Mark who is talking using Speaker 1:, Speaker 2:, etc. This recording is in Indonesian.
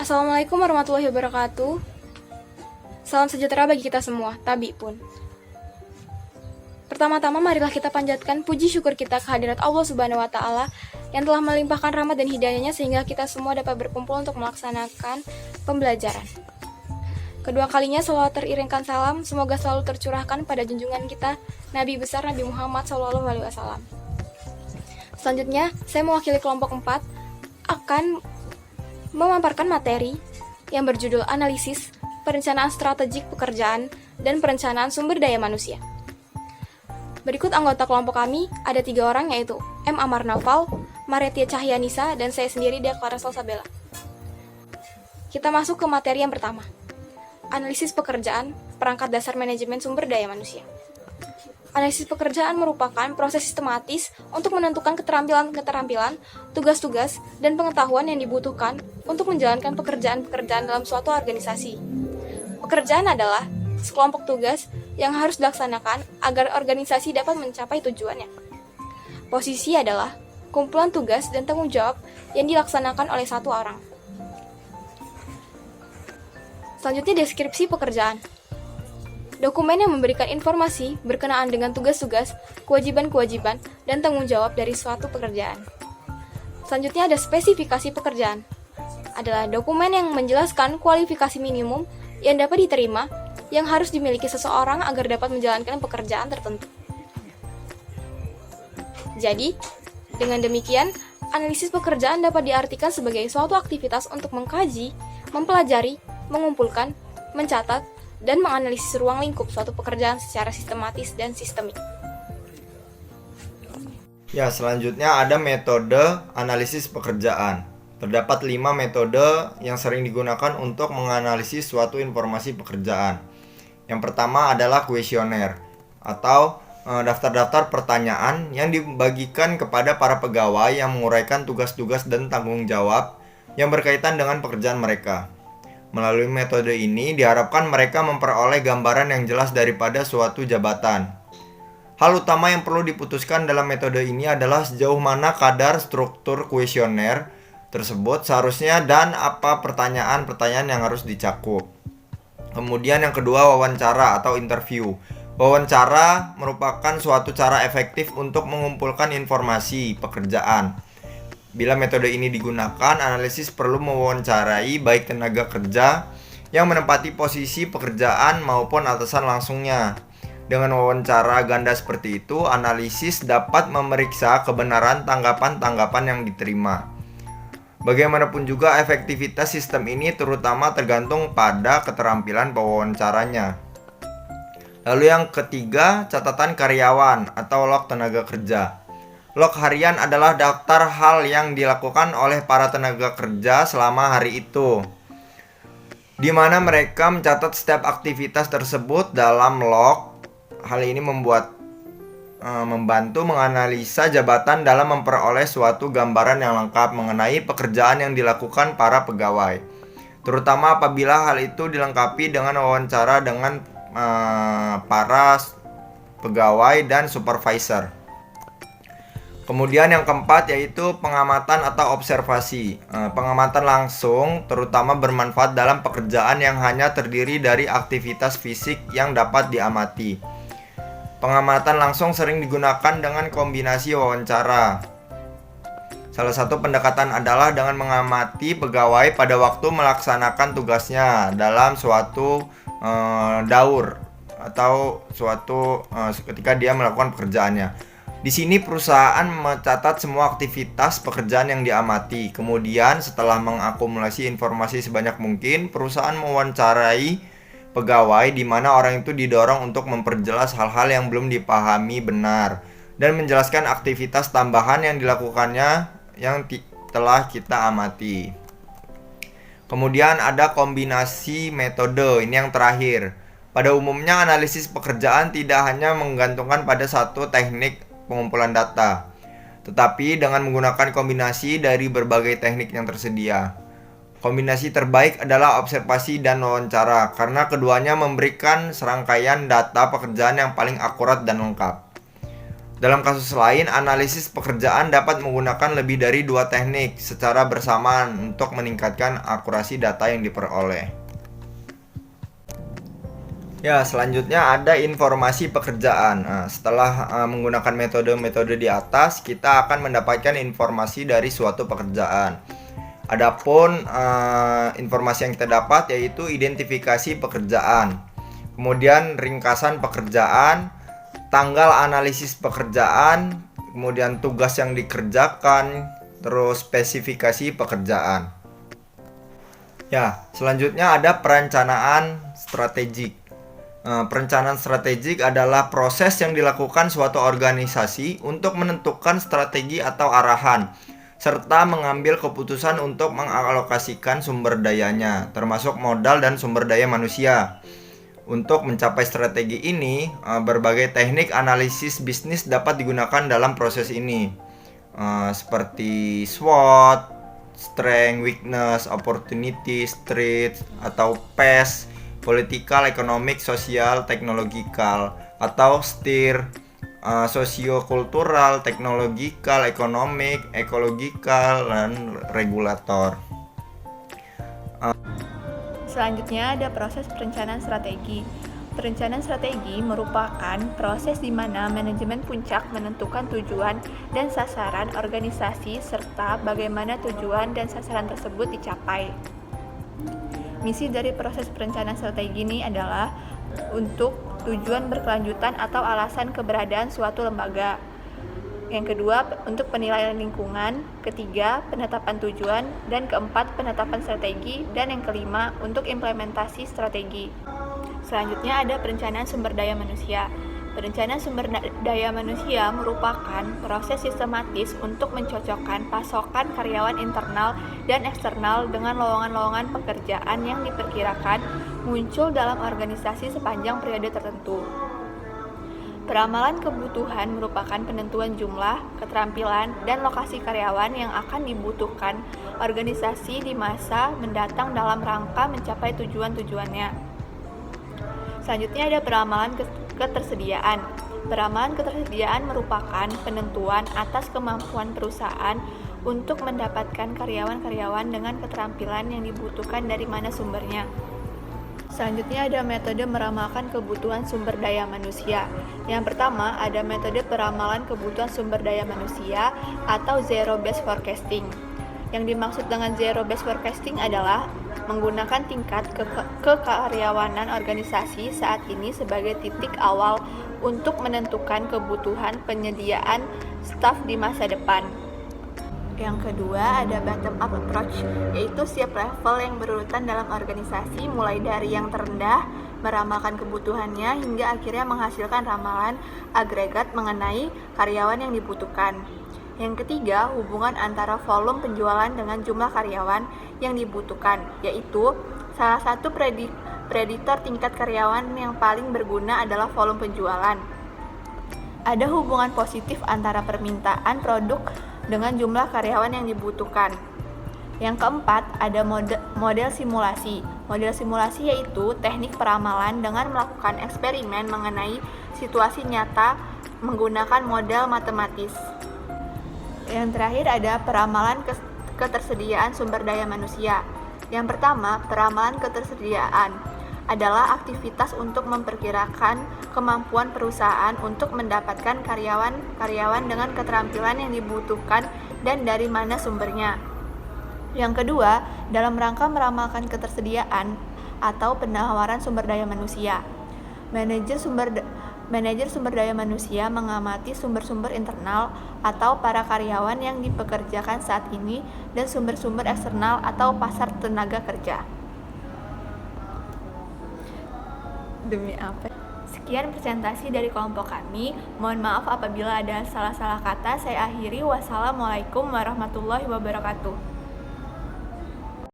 Speaker 1: Assalamualaikum warahmatullahi wabarakatuh. Salam sejahtera bagi kita semua, tabi pun. Pertama-tama marilah kita panjatkan puji syukur kita kehadirat Allah Subhanahu wa taala yang telah melimpahkan rahmat dan hidayahnya sehingga kita semua dapat berkumpul untuk melaksanakan pembelajaran. Kedua kalinya salawat teriringkan salam semoga selalu tercurahkan pada junjungan kita Nabi besar Nabi Muhammad SAW. Selanjutnya, saya mewakili kelompok 4 akan memaparkan materi yang berjudul analisis, perencanaan strategik pekerjaan, dan perencanaan sumber daya manusia. Berikut anggota kelompok kami, ada 3 orang yaitu M. Amar Naufal, Maretia Cahyanisa, dan saya sendiri Dea Clara Salsabella. Kita masuk ke materi yang pertama. Analisis pekerjaan, perangkat dasar manajemen sumber daya manusia. Analisis pekerjaan merupakan proses sistematis untuk menentukan keterampilan, tugas-tugas, dan pengetahuan yang dibutuhkan untuk menjalankan pekerjaan-pekerjaan dalam suatu organisasi. Pekerjaan adalah sekelompok tugas yang harus dilaksanakan agar organisasi dapat mencapai tujuannya. Posisi adalah kumpulan tugas dan tanggung jawab yang dilaksanakan oleh satu orang. Selanjutnya deskripsi pekerjaan. Dokumen yang memberikan informasi berkenaan dengan tugas-tugas, kewajiban-kewajiban, dan tanggung jawab dari suatu pekerjaan. Selanjutnya ada spesifikasi pekerjaan. Adalah dokumen yang menjelaskan kualifikasi minimum yang dapat diterima yang harus dimiliki seseorang agar dapat menjalankan pekerjaan tertentu. Jadi, dengan demikian, analisis pekerjaan dapat diartikan sebagai suatu aktivitas untuk mengkaji, mempelajari, mengumpulkan, mencatat, dan menganalisis ruang lingkup suatu pekerjaan secara sistematis dan sistemik.
Speaker 2: Ya, selanjutnya ada metode analisis pekerjaan. Terdapat 5 metode yang sering digunakan untuk menganalisis suatu informasi pekerjaan. Yang pertama adalah kuesioner atau daftar-daftar pertanyaan yang dibagikan kepada para pegawai yang menguraikan tugas-tugas dan tanggung jawab yang berkaitan dengan pekerjaan mereka. Melalui metode ini diharapkan mereka memperoleh gambaran yang jelas daripada suatu jabatan. Hal utama yang perlu diputuskan dalam metode ini adalah sejauh mana kadar struktur kuesioner tersebut seharusnya dan apa pertanyaan-pertanyaan yang harus dicakup. Kemudian yang kedua, wawancara atau interview. Wawancara merupakan suatu cara efektif untuk mengumpulkan informasi pekerjaan. Bila metode ini digunakan, analisis perlu mewawancarai baik tenaga kerja yang menempati posisi pekerjaan maupun atasan langsungnya. Dengan wawancara ganda seperti itu, analisis dapat memeriksa kebenaran tanggapan-tanggapan yang diterima. Bagaimanapun juga efektivitas sistem ini terutama tergantung pada keterampilan pewawancaranya. Lalu yang ketiga, catatan karyawan atau log tenaga kerja. Log harian adalah daftar hal yang dilakukan oleh para tenaga kerja selama hari itu, di mana mereka mencatat setiap aktivitas tersebut dalam log. Hal ini membantu menganalisa jabatan dalam memperoleh suatu gambaran yang lengkap mengenai pekerjaan yang dilakukan para pegawai, terutama apabila hal itu dilengkapi dengan wawancara dengan para pegawai dan supervisor. Kemudian yang keempat yaitu pengamatan atau observasi. Pengamatan langsung terutama bermanfaat dalam pekerjaan yang hanya terdiri dari aktivitas fisik yang dapat diamati. Pengamatan langsung sering digunakan dengan kombinasi wawancara. Salah satu pendekatan adalah dengan mengamati pegawai pada waktu melaksanakan tugasnya dalam suatu daur atau ketika dia melakukan pekerjaannya. Di sini perusahaan mencatat semua aktivitas pekerjaan yang diamati. Kemudian setelah mengakumulasi informasi sebanyak mungkin, perusahaan mewawancarai pegawai di mana orang itu didorong untuk memperjelas hal-hal yang belum dipahami benar dan menjelaskan aktivitas tambahan yang dilakukannya yang telah kita amati. Kemudian ada kombinasi metode, ini yang terakhir. Pada umumnya analisis pekerjaan tidak hanya menggantungkan pada satu teknik pengumpulan data, tetapi dengan menggunakan kombinasi dari berbagai teknik yang tersedia. Kombinasi terbaik adalah observasi dan wawancara, karena keduanya memberikan serangkaian data pekerjaan yang paling akurat dan lengkap. Dalam kasus lain, analisis pekerjaan dapat menggunakan lebih dari 2 teknik secara bersamaan untuk meningkatkan akurasi data yang diperoleh. Ya, selanjutnya ada informasi pekerjaan. Nah, setelah menggunakan metode-metode di atas, kita akan mendapatkan informasi dari suatu pekerjaan. Adapun informasi yang kita dapat yaitu identifikasi pekerjaan, kemudian ringkasan pekerjaan, tanggal analisis pekerjaan, kemudian tugas yang dikerjakan, terus spesifikasi pekerjaan. Ya, selanjutnya ada perencanaan strategik. Perencanaan strategik adalah proses yang dilakukan suatu organisasi untuk menentukan strategi atau arahan, serta mengambil keputusan untuk mengalokasikan sumber dayanya, termasuk modal dan sumber daya manusia. Untuk mencapai strategi ini, berbagai teknik analisis bisnis dapat digunakan dalam proses ini, seperti SWOT, Strength, Weakness, Opportunity, Threat, atau PES, Political, Economic, Social, Technological, atau STEER, Socio-kultural, Teknologikal, Ekonomik, Ekologikal, dan Regulator.
Speaker 3: Selanjutnya ada proses perencanaan strategi. Perencanaan strategi merupakan proses di mana manajemen puncak menentukan tujuan dan sasaran organisasi serta bagaimana tujuan dan sasaran tersebut dicapai. Misi dari proses perencanaan strategi ini adalah untuk tujuan berkelanjutan atau alasan keberadaan suatu lembaga. Yang kedua, untuk penilaian lingkungan. Ketiga, penetapan tujuan. Dan keempat, penetapan strategi. Dan yang kelima, untuk implementasi strategi. Selanjutnya ada perencanaan sumber daya manusia. Perencanaan sumber daya manusia merupakan proses sistematis untuk mencocokkan pasokan karyawan internal dan eksternal dengan lowongan-lowongan pekerjaan yang diperkirakan muncul dalam organisasi sepanjang periode tertentu. Peramalan kebutuhan merupakan penentuan jumlah, keterampilan, dan lokasi karyawan yang akan dibutuhkan organisasi di masa mendatang dalam rangka mencapai tujuan-tujuannya. Selanjutnya ada peramalan ketersediaan. Peramalan ketersediaan merupakan penentuan atas kemampuan perusahaan untuk mendapatkan karyawan-karyawan dengan keterampilan yang dibutuhkan dari mana sumbernya. Selanjutnya ada metode meramalkan kebutuhan sumber daya manusia. Yang pertama ada metode peramalan kebutuhan sumber daya manusia atau zero based forecasting. Yang dimaksud dengan zero based forecasting adalah menggunakan tingkat kekaryawanan organisasi saat ini sebagai titik awal untuk menentukan kebutuhan penyediaan staf di masa depan. Yang kedua ada bottom up approach, yaitu setiap level yang berurutan dalam organisasi mulai dari yang terendah meramalkan kebutuhannya hingga akhirnya menghasilkan ramalan agregat mengenai karyawan yang dibutuhkan. Yang ketiga, hubungan antara volume penjualan dengan jumlah karyawan yang dibutuhkan, yaitu salah satu prediktor tingkat karyawan yang paling berguna adalah volume penjualan. Ada hubungan positif antara permintaan produk dengan jumlah karyawan yang dibutuhkan. Yang keempat, ada model simulasi. Model simulasi yaitu teknik peramalan dengan melakukan eksperimen mengenai situasi nyata menggunakan model matematis. Yang terakhir ada peramalan ketersediaan sumber daya manusia. Yang pertama, peramalan ketersediaan adalah aktivitas untuk memperkirakan kemampuan perusahaan untuk mendapatkan karyawan dengan keterampilan yang dibutuhkan dan dari mana sumbernya. Yang kedua, dalam rangka meramalkan ketersediaan atau penawaran sumber daya manusia. Manajer sumber daya manusia mengamati sumber-sumber internal atau para karyawan yang dipekerjakan saat ini dan sumber-sumber eksternal atau pasar tenaga kerja. Demi apa? Sekian presentasi dari kelompok kami. Mohon maaf apabila ada salah-salah kata. Saya akhiri. Wassalamualaikum warahmatullahi wabarakatuh.